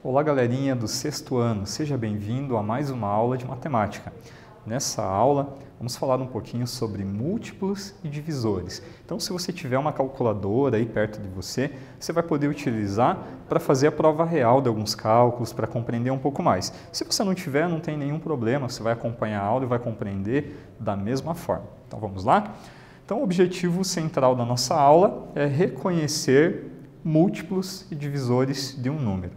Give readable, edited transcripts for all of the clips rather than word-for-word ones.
Olá, galerinha do sexto ano, seja bem-vindo a mais uma aula de matemática. Nessa aula, vamos falar um pouquinho sobre múltiplos e divisores. Então, se você tiver uma calculadora aí perto de você, você vai poder utilizar para fazer a prova real de alguns cálculos, para compreender um pouco mais. Se você não tiver, não tem nenhum problema, você vai acompanhar a aula e vai compreender da mesma forma. Então, vamos lá? Então, o objetivo central da nossa aula é reconhecer múltiplos e divisores de um número.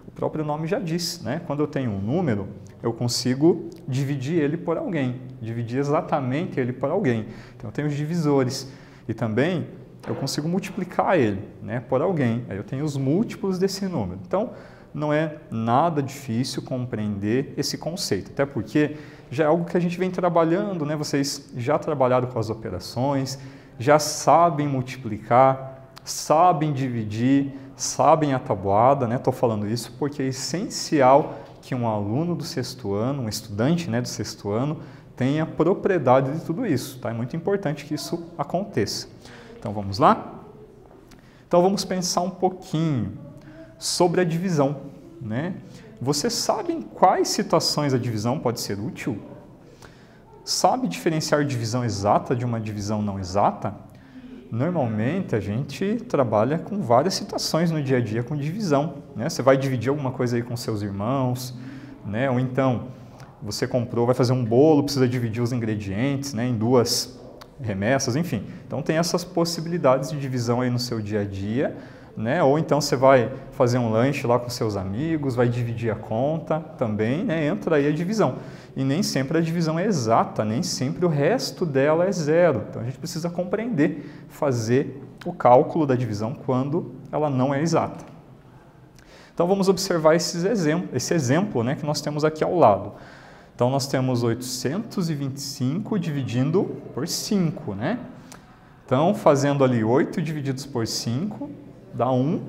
O próprio nome já diz, né? Quando eu tenho um número, eu consigo dividir ele por alguém, dividir exatamente ele por alguém. Então, eu tenho os divisores e também eu consigo multiplicar ele, né, por alguém. Aí eu tenho os múltiplos desse número. Então, não é nada difícil compreender esse conceito, até porque já é algo que a gente vem trabalhando, né? Vocês já trabalharam com as operações, já sabem multiplicar, sabem dividir, sabem a tabuada, né? Estou falando isso porque é essencial que um aluno do sexto ano, um estudante, né, do sexto ano, tenha propriedade de tudo isso, tá? É muito importante que isso aconteça. Então, vamos lá? Então, vamos pensar um pouquinho sobre a divisão, né? Você sabe em quais situações a divisão pode ser útil? Sabe diferenciar divisão exata de uma divisão não exata? Normalmente a gente trabalha com várias situações no dia a dia com divisão, né? Você vai dividir alguma coisa aí com seus irmãos, né? Ou então você comprou, vai fazer um bolo, precisa dividir os ingredientes, né, em duas remessas, enfim. Então tem essas possibilidades de divisão aí no seu dia a dia, né? Ou então você vai fazer um lanche lá com seus amigos, vai dividir a conta também, né? Entra aí a divisão. E nem sempre a divisão é exata, nem sempre o resto dela é zero. Então a gente precisa compreender, fazer o cálculo da divisão quando ela não é exata. Então vamos observar esse exemplo, né, que nós temos aqui ao lado. Então nós temos 825 dividindo por 5, né? Então fazendo ali 8 divididos por 5 dá 1,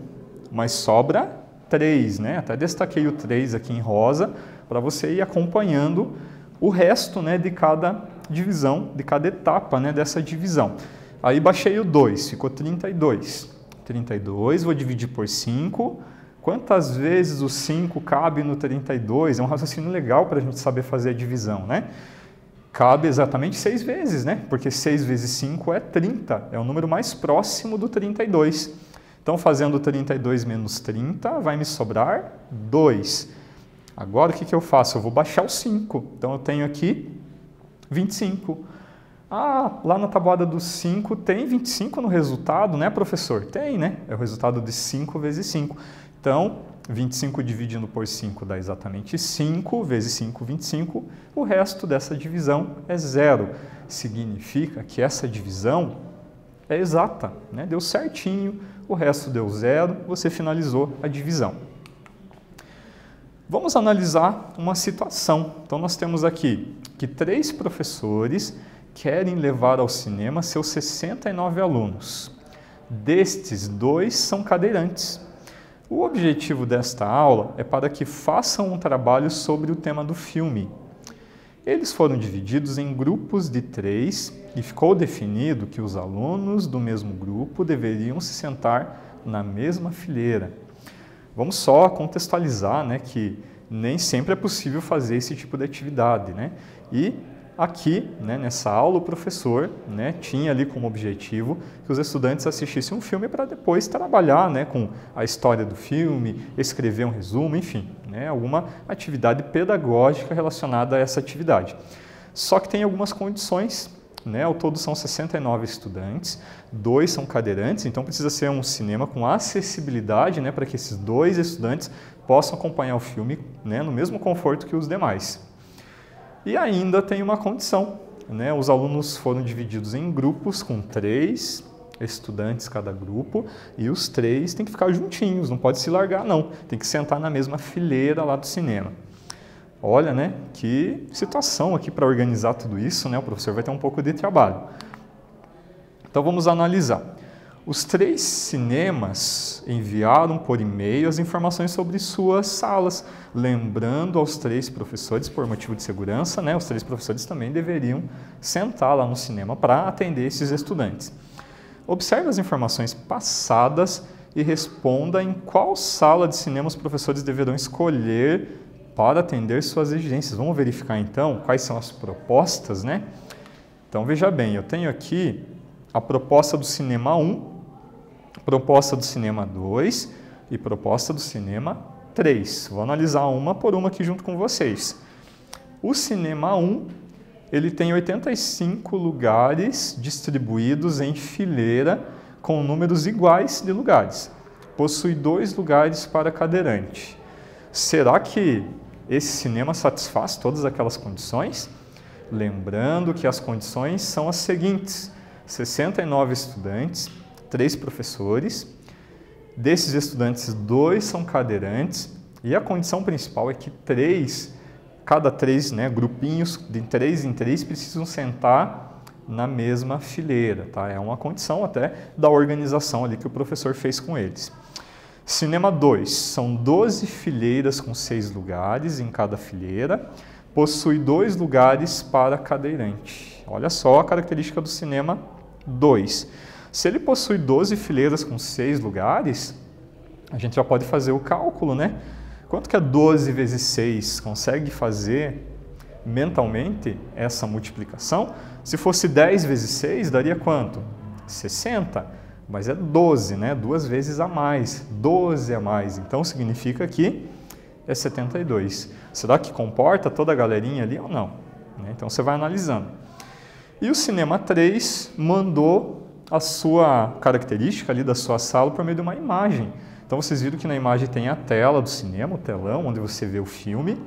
mas sobra 3, né? Até destaquei o 3 aqui em rosa para você ir acompanhando o resto, né, de cada divisão, de cada etapa, né, dessa divisão. Aí baixei o 2, ficou 32. 32, vou dividir por 5. Quantas vezes o 5 cabe no 32? É um raciocínio legal para a gente saber fazer a divisão, né? Cabe exatamente 6 vezes, né? Porque 6 vezes 5 é 30, é o número mais próximo do 32. Então, fazendo 32 menos 30, vai me sobrar 2. Agora, o que eu faço? Eu vou baixar o 5. Então, eu tenho aqui 25. Ah, lá na tabuada do 5 tem 25 no resultado, né, professor? Tem, né? É o resultado de 5 vezes 5. Então, 25 dividindo por 5 dá exatamente 5, vezes 5, 25. O resto dessa divisão é zero. Significa que essa divisão é exata, né? Deu certinho, o resto deu zero, você finalizou a divisão. Vamos analisar uma situação. Então, nós temos aqui que 3 professores querem levar ao cinema seus 69 alunos. Destes, 2 são cadeirantes. O objetivo desta aula é para que façam um trabalho sobre o tema do filme. Eles foram divididos em grupos de 3 e ficou definido que os alunos do mesmo grupo deveriam se sentar na mesma fileira. Vamos só contextualizar, né, que nem sempre é possível fazer esse tipo de atividade, né? E aqui, né, nessa aula, o professor, né, tinha ali como objetivo que os estudantes assistissem um filme para depois trabalhar, né, com a história do filme, escrever um resumo, enfim, né, alguma atividade pedagógica relacionada a essa atividade. Só que tem algumas condições, né? Ao todo são 69 estudantes, 2 são cadeirantes, então precisa ser um cinema com acessibilidade, né, para que esses 2 estudantes possam acompanhar o filme, né, no mesmo conforto que os demais. E ainda tem uma condição, né? Os alunos foram divididos em grupos com 3 estudantes cada grupo e os 3 têm que ficar juntinhos, não pode se largar não, tem que sentar na mesma fileira lá do cinema. Olha, né, que situação aqui para organizar tudo isso, né? O professor vai ter um pouco de trabalho. Então vamos analisar. Os 3 cinemas enviaram por e-mail as informações sobre suas salas, lembrando aos 3 professores, por motivo de segurança, né? Os 3 professores também deveriam sentar lá no cinema para atender esses estudantes. Observe as informações passadas e responda em qual sala de cinema os professores deverão escolher para atender suas exigências. Vamos verificar então quais são as propostas, né? Então veja bem, eu tenho aqui a proposta do cinema 1, proposta do cinema 2 e proposta do cinema 3. Vou analisar uma por uma aqui junto com vocês. O cinema 1, ele tem 85 lugares distribuídos em fileira com números iguais de lugares. Possui 2 lugares para cadeirante. Será que esse cinema satisfaz todas aquelas condições? Lembrando que as condições são as seguintes: 69 estudantes, 3 professores, desses estudantes 2 são cadeirantes e a condição principal é que cada 3 grupinhos de 3 em 3 precisam sentar na mesma fileira, tá? É uma condição até da organização ali que o professor fez com eles. Cinema 2, são 12 fileiras com 6 lugares em cada fileira, possui 2 lugares para cadeirante. Olha só a característica do cinema 2. Se ele possui 12 fileiras com 6 lugares, a gente já pode fazer o cálculo, né? Quanto que é 12 vezes 6? Consegue fazer mentalmente essa multiplicação? Se fosse 10 vezes 6, daria quanto? 60. Mas é 12, né? 2 vezes a mais, 12 a mais. Então significa que é 72. Será que comporta toda a galerinha ali ou não? Então você vai analisando. E o cinema 3 mandou a sua característica ali da sua sala por meio de uma imagem. Então vocês viram que na imagem tem a tela do cinema, o telão, onde você vê o filme,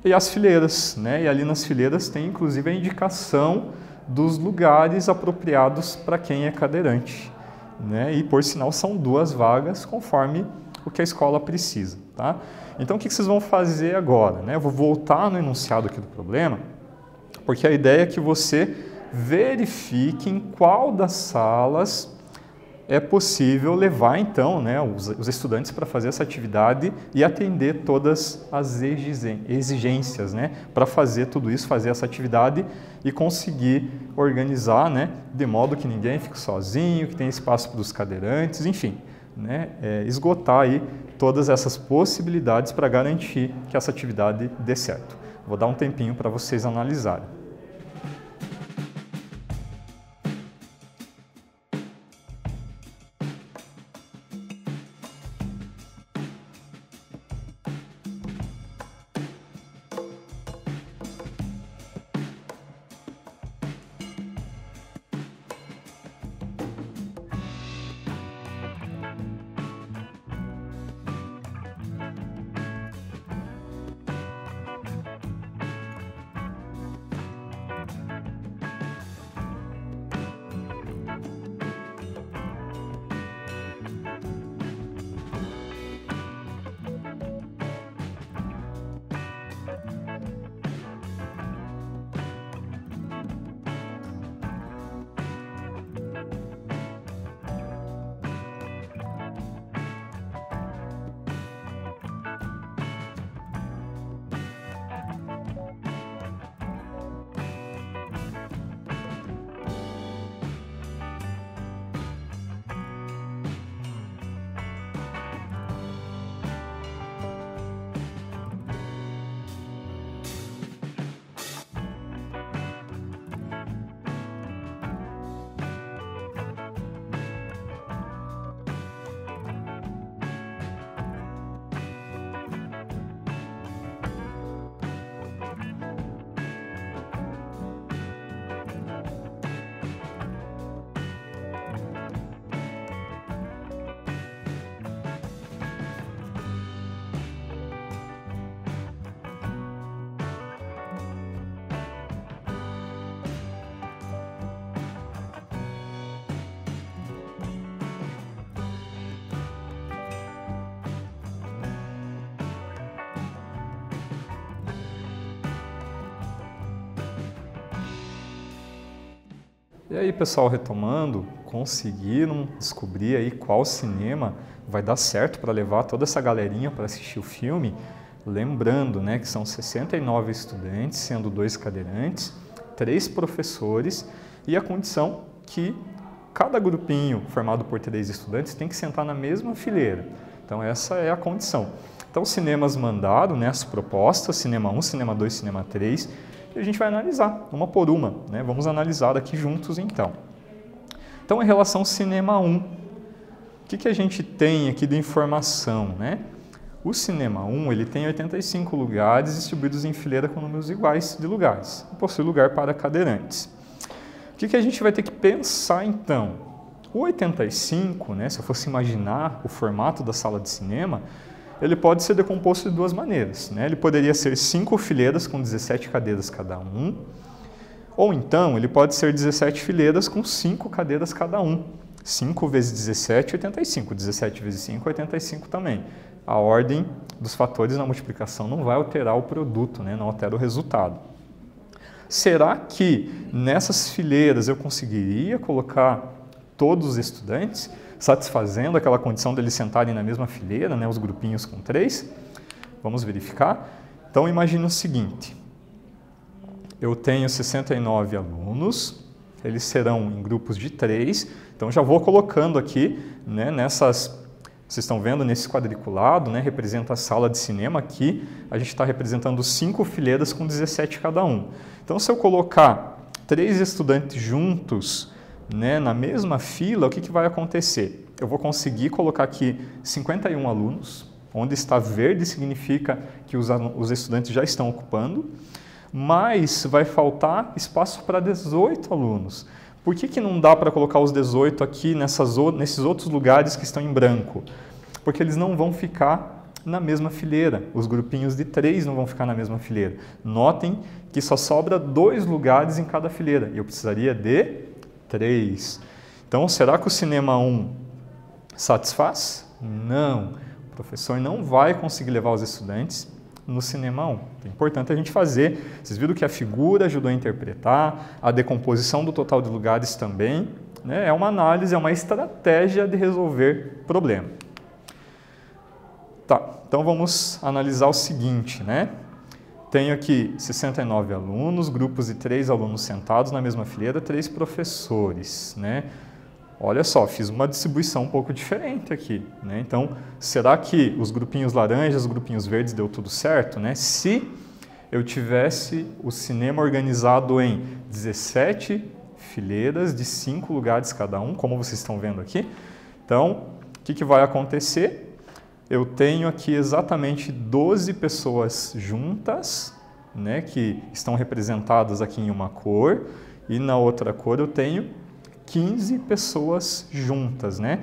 e as fileiras, né? E ali nas fileiras tem inclusive a indicação dos lugares apropriados para quem é cadeirante, né? E por sinal são 2 vagas conforme o que a escola precisa, tá? Então o que vocês vão fazer agora, né? Eu vou voltar no enunciado aqui do problema, porque a ideia é que você verifique em qual das salas é possível levar, então, né, os estudantes para fazer essa atividade e atender todas as exigências, né, para fazer tudo isso, fazer essa atividade e conseguir organizar, né, de modo que ninguém fique sozinho, que tenha espaço para os cadeirantes, enfim, né, esgotar aí todas essas possibilidades para garantir que essa atividade dê certo. Vou dar um tempinho para vocês analisarem. E aí, pessoal, retomando, conseguiram descobrir aí qual cinema vai dar certo para levar toda essa galerinha para assistir o filme? Lembrando, né, que são 69 estudantes, sendo 2 cadeirantes, 3 professores e a condição que cada grupinho formado por 3 estudantes tem que sentar na mesma fileira. Então essa é a condição. Então os cinemas mandaram, né, as propostas, cinema 1, cinema 2, cinema 3, e a gente vai analisar uma por uma, né? Vamos analisar aqui juntos então. Então em relação ao cinema 1, o que a gente tem aqui de informação, né? O cinema 1 ele tem 85 lugares distribuídos em fileira com números iguais de lugares. Possui lugar para cadeirantes. O que a gente vai ter que pensar então? O 85, né, se eu fosse imaginar o formato da sala de cinema, ele pode ser decomposto de duas maneiras, né? Ele poderia ser 5 fileiras com 17 cadeiras cada um, ou então ele pode ser 17 fileiras com 5 cadeiras cada um. 5 vezes 17, 85. 17 vezes 5, 85 também. A ordem dos fatores na multiplicação não vai alterar o produto, né? Não altera o resultado. Será que nessas fileiras eu conseguiria colocar todos os estudantes, satisfazendo aquela condição deles sentarem na mesma fileira, né? Os grupinhos com 3? Vamos verificar. Então imagine o seguinte, eu tenho 69 alunos, eles serão em grupos de 3, então já vou colocando aqui, né, vocês estão vendo nesse quadriculado, né, representa a sala de cinema aqui, a gente está representando 5 fileiras com 17 cada um. Então se eu colocar 3 estudantes juntos, né, na mesma fila, o que vai acontecer? Eu vou conseguir colocar aqui 51 alunos, onde está verde significa que os estudantes já estão ocupando, mas vai faltar espaço para 18 alunos. Por que não dá para colocar os 18 aqui nesses outros lugares que estão em branco? Porque eles não vão ficar na mesma fileira. Os grupinhos de 3 não vão ficar na mesma fileira. Notem que só sobra 2 lugares em cada fileira. E eu precisaria de 3. Então, será que o cinema 1 satisfaz? Não. O professor não vai conseguir levar os estudantes no cinema 1. É importante a gente fazer. Vocês viram que a figura ajudou a interpretar, a decomposição do total de lugares também, né? É uma análise, é uma estratégia de resolver problema. Tá, então vamos analisar o seguinte, né? Tenho aqui 69 alunos, grupos de 3 alunos sentados na mesma fileira, 3 professores, né? Olha só, fiz uma distribuição um pouco diferente aqui, né? Então, será que os grupinhos laranjas, os grupinhos verdes deu tudo certo, né? Se eu tivesse o cinema organizado em 17 fileiras de 5 lugares cada um, como vocês estão vendo aqui, então, o que vai acontecer? Eu tenho aqui exatamente 12 pessoas juntas, né, que estão representadas aqui em uma cor, e na outra cor eu tenho 15 pessoas juntas, né?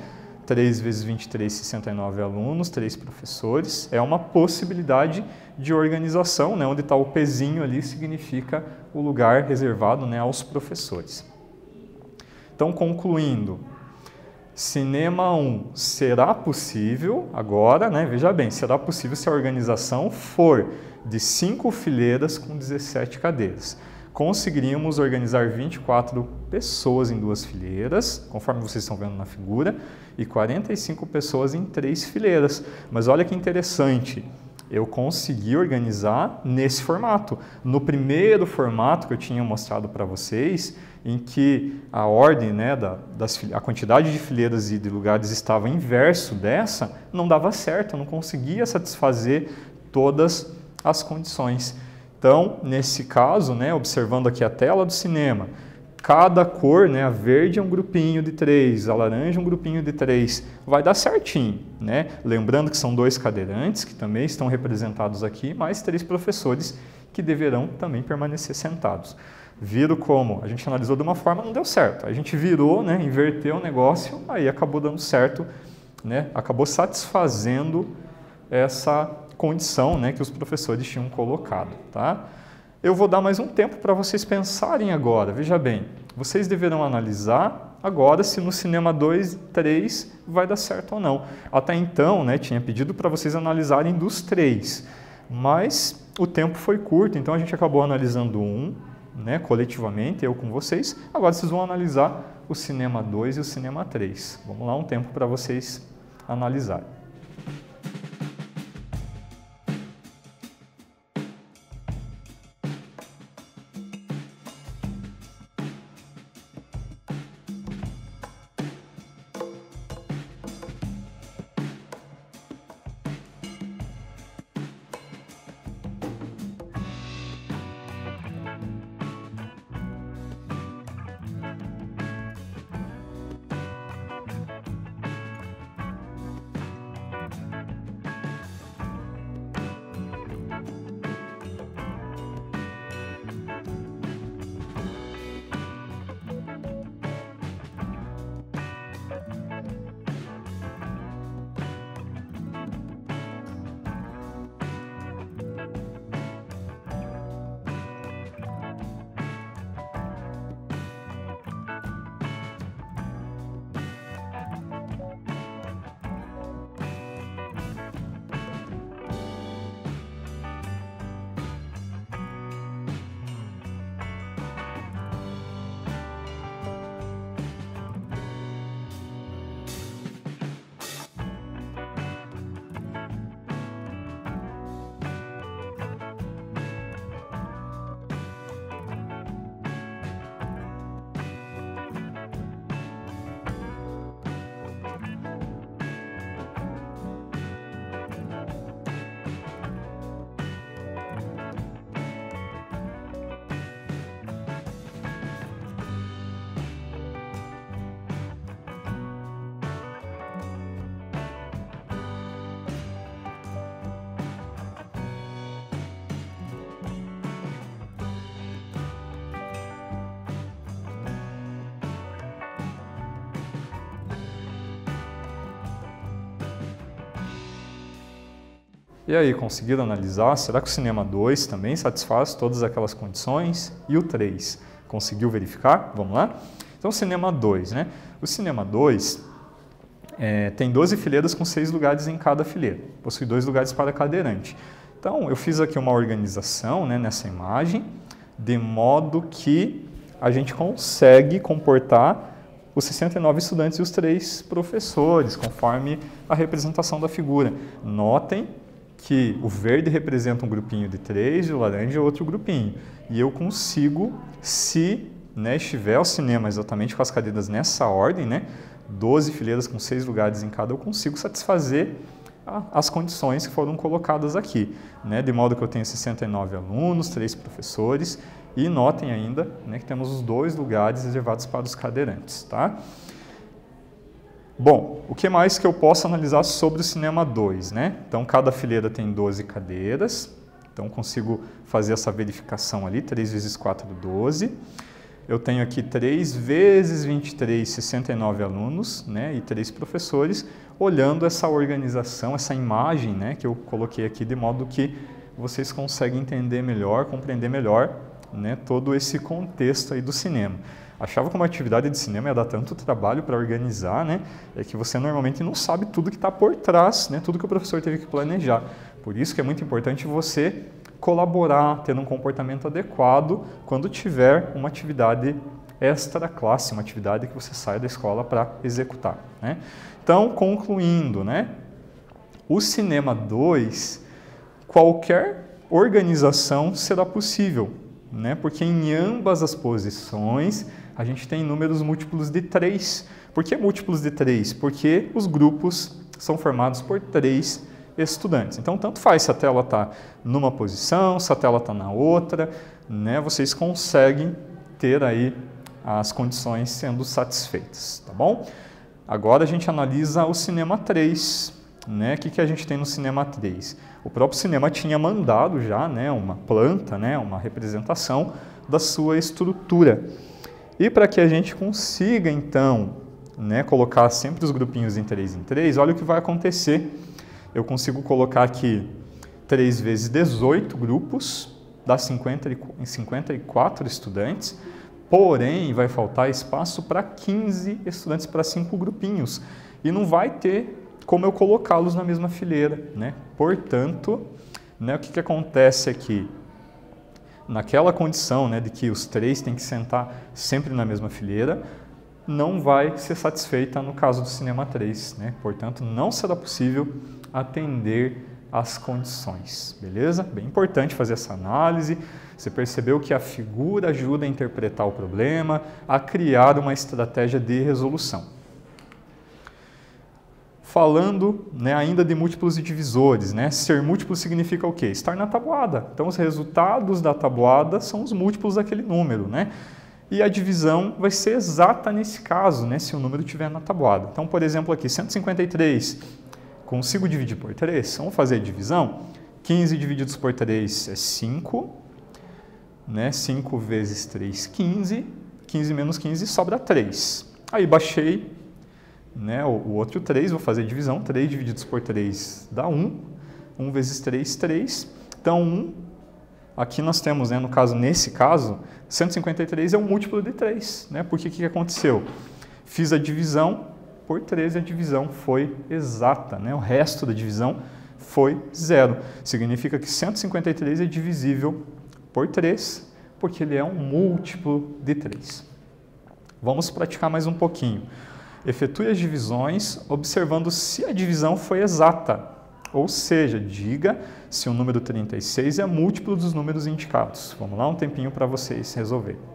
3 vezes 23, 69 alunos, 3 professores. É uma possibilidade de organização, né? Onde está o pezinho ali significa o lugar reservado, né, aos professores. Então, concluindo, cinema 1 será possível agora, né? Veja bem, será possível se a organização for de 5 fileiras com 17 cadeiras. Conseguiríamos organizar 24 pessoas em 2 fileiras, conforme vocês estão vendo na figura, e 45 pessoas em 3 fileiras. Mas olha que interessante, eu consegui organizar nesse formato. No primeiro formato que eu tinha mostrado para vocês, em que a ordem, né, a quantidade de fileiras e de lugares estava inverso dessa, não dava certo, eu não conseguia satisfazer todas as condições. Então, nesse caso, né, observando aqui a tela do cinema, cada cor, né, a verde é um grupinho de 3, a laranja é um grupinho de 3, vai dar certinho, né? Lembrando que são 2 cadeirantes, que também estão representados aqui, mais 3 professores que deverão também permanecer sentados. Viram como a gente analisou de uma forma, não deu certo. A gente virou, né, inverteu o negócio, aí acabou dando certo, né, acabou satisfazendo essa condição, né, que os professores tinham colocado, tá? Eu vou dar mais um tempo para vocês pensarem agora. Veja bem, vocês deverão analisar agora se no cinema 2 e 3 vai dar certo ou não. Até então, né, tinha pedido para vocês analisarem dos 3, mas o tempo foi curto, então a gente acabou analisando um, né, coletivamente, eu com vocês. Agora vocês vão analisar o cinema 2 e o cinema 3. Vamos lá, um tempo para vocês analisarem. E aí, conseguiram analisar? Será que o Cinema 2 também satisfaz todas aquelas condições? E o 3? Conseguiu verificar? Vamos lá? Então, o Cinema 2, né? O Cinema 2 tem 12 fileiras com 6 lugares em cada fileira. Possui 2 lugares para cadeirante. Então, eu fiz aqui uma organização, né, nessa imagem, de modo que a gente consegue comportar os 69 estudantes e os 3 professores, conforme a representação da figura. Notem que o verde representa um grupinho de 3 e o laranja é outro grupinho. E eu consigo, se estiver o cinema exatamente com as cadeiras nessa ordem, 12 fileiras com 6 lugares em cada, eu consigo satisfazer as condições que foram colocadas aqui, de modo que eu tenho 69 alunos, 3 professores, e notem ainda que temos os 2 lugares reservados para os cadeirantes. Tá? Bom, o que mais que eu posso analisar sobre o Cinema 2? Então, cada fileira tem 12 cadeiras, então consigo fazer essa verificação ali, 3 vezes 4, 12. Eu tenho aqui 3 vezes 23, 69 alunos, e 3 professores, olhando essa organização, essa imagem, que eu coloquei aqui, de modo que vocês conseguem entender melhor, compreender melhor, todo esse contexto aí do cinema. Achava que uma atividade de cinema ia dar tanto trabalho para organizar, é que você normalmente não sabe tudo que está por trás, tudo que o professor teve que planejar. Por isso que é muito importante você colaborar, ter um comportamento adequado quando tiver uma atividade extra classe, uma atividade que você sai da escola para executar. Então, concluindo, o Cinema 2, qualquer organização será possível, porque em ambas as posições a gente tem números múltiplos de 3. Por que múltiplos de 3? Porque os grupos são formados por 3 estudantes. Então, tanto faz se a tela está numa posição, se a tela está na outra, vocês conseguem ter aí as condições sendo satisfeitas, tá bom? Agora a gente analisa o Cinema 3, O que a gente tem no Cinema 3? O próprio cinema tinha mandado já, uma planta, uma representação da sua estrutura. E para que a gente consiga, então, colocar sempre os grupinhos em 3, olha o que vai acontecer. Eu consigo colocar aqui 3 vezes 18 grupos, dá 54 estudantes, porém vai faltar espaço para 15 estudantes, para 5 grupinhos, e não vai ter como eu colocá-los na mesma fileira. Portanto, o que acontece aqui? Naquela condição de que os 3 têm que sentar sempre na mesma fileira, não vai ser satisfeita no caso do Cinema 3. Portanto, não será possível atender às condições, beleza? Bem importante fazer essa análise. Você percebeu que a figura ajuda a interpretar o problema, a criar uma estratégia de resolução. Falando ainda de múltiplos e divisores, ser múltiplo significa o quê? Estar na tabuada. Então, os resultados da tabuada são os múltiplos daquele número, E a divisão vai ser exata nesse caso, se o número estiver na tabuada. Então, por exemplo, aqui, 153, consigo dividir por 3? Vamos fazer a divisão? 15 divididos por 3 é 5, 5 vezes 3, 15. 15 menos 15 sobra 3. Aí, baixei o outro 3, vou fazer a divisão, 3 divididos por 3 dá 1, 1 vezes 3, 3, então 1, aqui nós temos, no caso, nesse caso, 153 é um múltiplo de 3, porque o que aconteceu? Fiz a divisão por 3 e a divisão foi exata, o resto da divisão foi 0, significa que 153 é divisível por 3, porque ele é um múltiplo de 3. Vamos praticar mais um pouquinho. Efetue as divisões observando se a divisão foi exata, ou seja, diga se o número 36 é múltiplo dos números indicados. Vamos lá, um tempinho para vocês resolverem.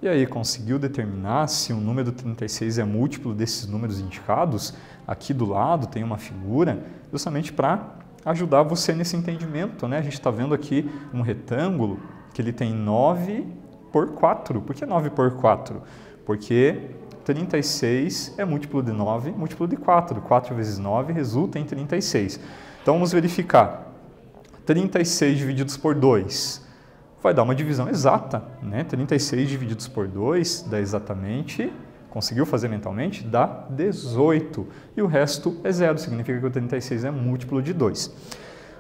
E aí, conseguiu determinar se o número 36 é múltiplo desses números indicados? Aqui do lado tem uma figura justamente para ajudar você nesse entendimento, né? A gente está vendo aqui um retângulo que ele tem 9 por 4. Por que 9 por 4? Porque 36 é múltiplo de 9, múltiplo de 4. 4 vezes 9 resulta em 36. Então, vamos verificar. 36 divididos por 2 vai dar uma divisão exata, né? 36 divididos por 2 dá exatamente, conseguiu fazer mentalmente? Dá 18. E o resto é zero, significa que o 36 é múltiplo de 2.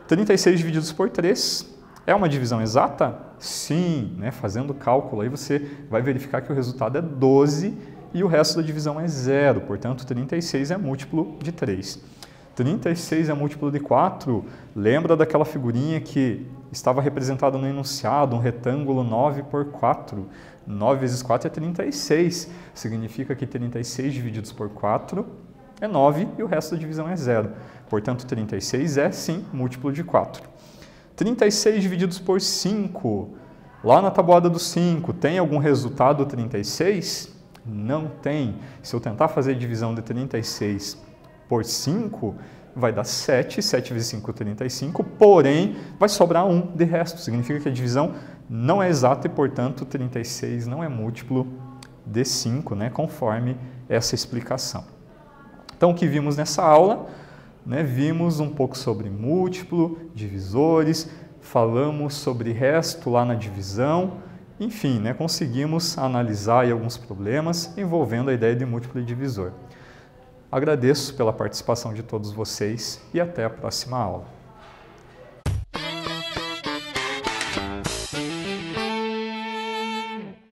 36 divididos por 3 é uma divisão exata? Sim, né? Fazendo o cálculo aí você vai verificar que o resultado é 12 e o resto da divisão é zero, portanto 36 é múltiplo de 3. 36 é múltiplo de 4, lembra daquela figurinha que estava representada no enunciado, um retângulo 9 por 4. 9 vezes 4 é 36, significa que 36 divididos por 4 é 9 e o resto da divisão é zero. Portanto, 36 é, sim, múltiplo de 4. 36 divididos por 5, lá na tabuada do 5, tem algum resultado 36? Não tem. Se eu tentar fazer a divisão de 36 por 5, vai dar 7, 7 vezes 5 é 35, porém vai sobrar 1 de resto, significa que a divisão não é exata e, portanto, 36 não é múltiplo de 5, né, conforme essa explicação. Então, o que vimos nessa aula, né, vimos um pouco sobre múltiplo, divisores, falamos sobre resto lá na divisão, enfim, né, conseguimos analisar aí alguns problemas envolvendo a ideia de múltiplo e divisor. Agradeço pela participação de todos vocês e até a próxima aula.